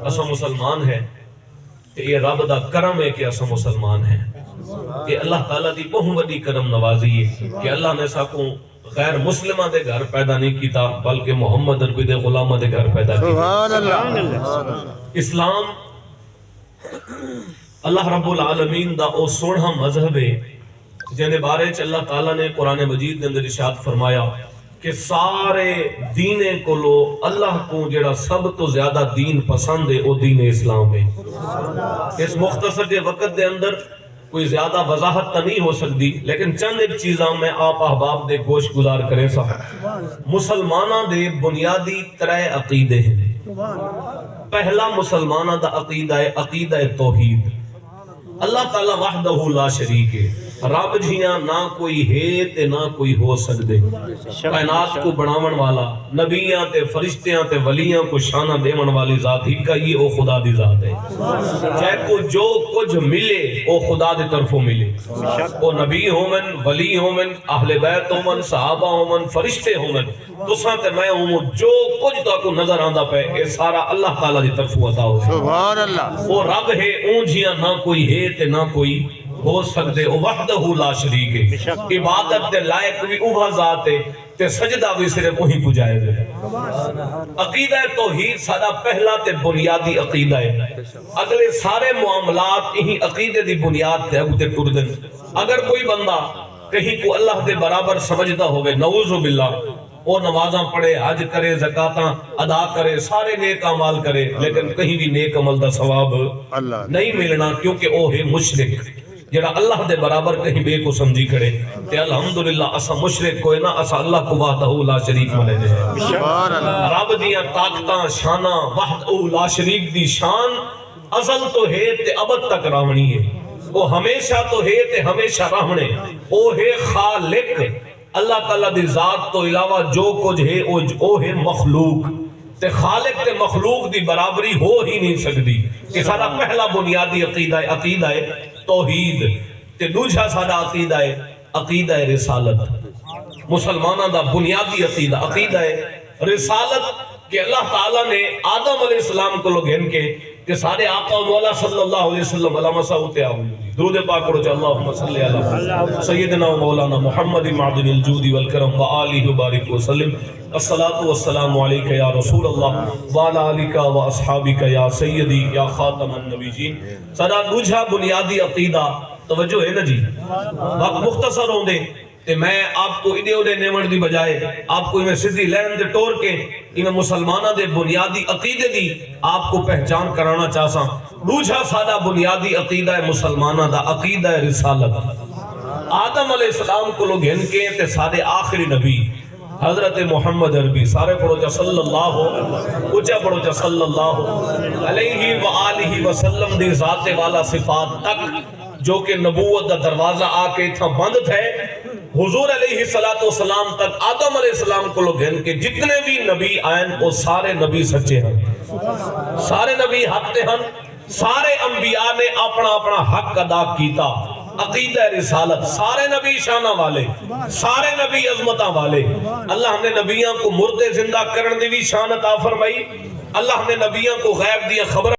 اسا مسلمان ہے کہ یہ رب دا کرم ہے کہ اسا مسلمان ہیں، کہ اللہ تعالیٰ دی بہت بڑی کرم نوازی ہے کہ اللہ نے ساکوں غیر مسلمہ دے گھر پیدا نہیں کیتا بلکہ محمد عربی دے غلامہ دے گھر پیدا کیتا۔ اسلام اللہ رب العالمین دا او سوڑا مذہب ہے جنہیں بارے چ اللہ تعالیٰ نے قرآن مجید نے اندر ارشاد فرمایا کہ سارے دینے کو لو اللہ کو جڑا سب تو زیادہ دین پسند ہے وہ دین اسلام ہے۔ اس مختصر دے وقت دے اندر کوئی زیادہ وضاحت تو نہیں ہو سکتی، لیکن چند ایک چیزاں میں آپ احباب دے گوش گزار کرے سا۔ مسلمانہ دے بنیادی ترے عقیدے ہیں۔ پہلا مسلمانہ دا عقیدہ ہے عقیدہ توحید، اللہ تعالیٰ وحدہ لا شریک ہے، رب جیاں نہ کوئی ہے تے نہ کوئی ہو سکدے، کائنات کو بناون والا، نبیاں تے فرشتیاں تے ولیاں کو شانہ دیون والی ذات ہی کا یہ او خدا دی ذات ہے۔ چاہے کو جو کچھ ملے او خدا دی طرفوں ملے، او نبی ہومن، ولی ہومن، اہل بیت ہومن، صحابہ ہومن، فرشتے ہومن، تساں تے میں ہوں جو کچھ تو کو نظر آندا پہ اے سارا اللہ تعالیٰ دی طرفوں عطا ہو۔ سبحان اللہ۔ او رب ہے اون جیاں نہ کوئی ہے تے نہ کوئی ہو سکتے، او وحدہ لا شریک ہے، عبادت دے لائق بھی اوہ ذات ہے تے سجدہ بھی صرف وہی کو جائز ہے۔ عقیدہ توحید سارا پہلا تے بنیادی عقیدہ ہے، اگلے سارے معاملات یہی عقیدے دی بنیاد تے اگتے ٹردن۔ اگر کوئی بندہ کہیں کو اللہ دے برابر سمجھتا ہوئے نعوذ باللہ، وہ نمازاں پڑھے، حج کرے، زکاتاں ادا کرے، سارے نیک اعمال کرے، لیکن کہیں بھی نیک عمل دا ثواب نہیں ملنا، کیونکہ وہ ہے مشرک جڑا اللہ دے برابر کہیں بے کو سمجھی کھڑے۔ تے الحمدللہ اسا مشرک کوئی نہ، اسا اللہ کو وحدہ لا شریک ملے دے۔ رب دیاں طاقتاں شاناں وحدہ لا شریک دی شان ازل تو ہے تے ابد تک رہنی ہے، وہ ہمیشہ تو ہے تے ہمیشہ رہنے، وہ ہے خالق۔ اللہ تعالیٰ دی ذات تو علاوہ جو کچھ ہے وہ ہے مخلوق، تے خالق تے مخلوق دی برابری ہو ہی نہیں سکتی۔ کہ سارا پہلا بنیادی عقیدہ ہے توحید، تے دوسرا سارا عقیدہ ہے رسالت۔ مسلمانہ دا بنیادی عقیدہ ہے رسالت، کہ اللہ تعالیٰ نے آدم علیہ السلام کو لوگ ہن کے کہ سارے آقا و مولا صلی اللہ علیہ وسلم علیہ مساوتے آؤں، درود پاک پڑھو چاہے اللہم صلی اللہ سیدنا و مولانا محمد معدن الجود والکرم و آلہ وبارک وسلم۔ الصلاة والسلام علیکہ یا رسول اللہ وعلا علیکہ و اصحابکہ یا سیدی یا خاتم النبیین۔ سارا دوجھا بنیادی عقیدہ توجہ ہے نا جی، وقت مختصر ہوں دے کہ میں آپ کو ایڈے اوڈے نیمن دی بجائے آپ کو میں صدی لین دے ٹور کے انہیں مسلمانہ دے بنیادی عقیدے دی آپ کو پہچان کرانا چاہساں۔ دوجھا سادہ بنیادی عقیدہ ہے مسلمانہ دا عقیدہ ہے رسالت۔ آدم علیہ السلام کو لوگ ہن کے تے سارے آخری نبی حضرت محمد عربی، سارے پڑھو جا صلی اللہ اچھا پڑھو جا صلی اللہ علیہ وآلہ وسلم دی ذات والا صفات تک جو کہ نبوت دا دروازہ آکے تھا بند تھے، حضور علیہ السلام تک آدم علیہ السلام کو لوگ ہیں کہ جتنے بھی نبی آئین وہ سارے نبی سچے ہیں، سارے نبی حق تے ہیں، سارے انبیاء نے اپنا اپنا حق ادا کیتا۔ عقیدہ رسالت، سارے نبی شانہ والے، سارے نبی عظمتہ والے۔ اللہ نے نبیوں کو مردے زندہ کرن دی بھی شان عطا فرمائی، اللہ نے نبیوں کو غیب دیا خبر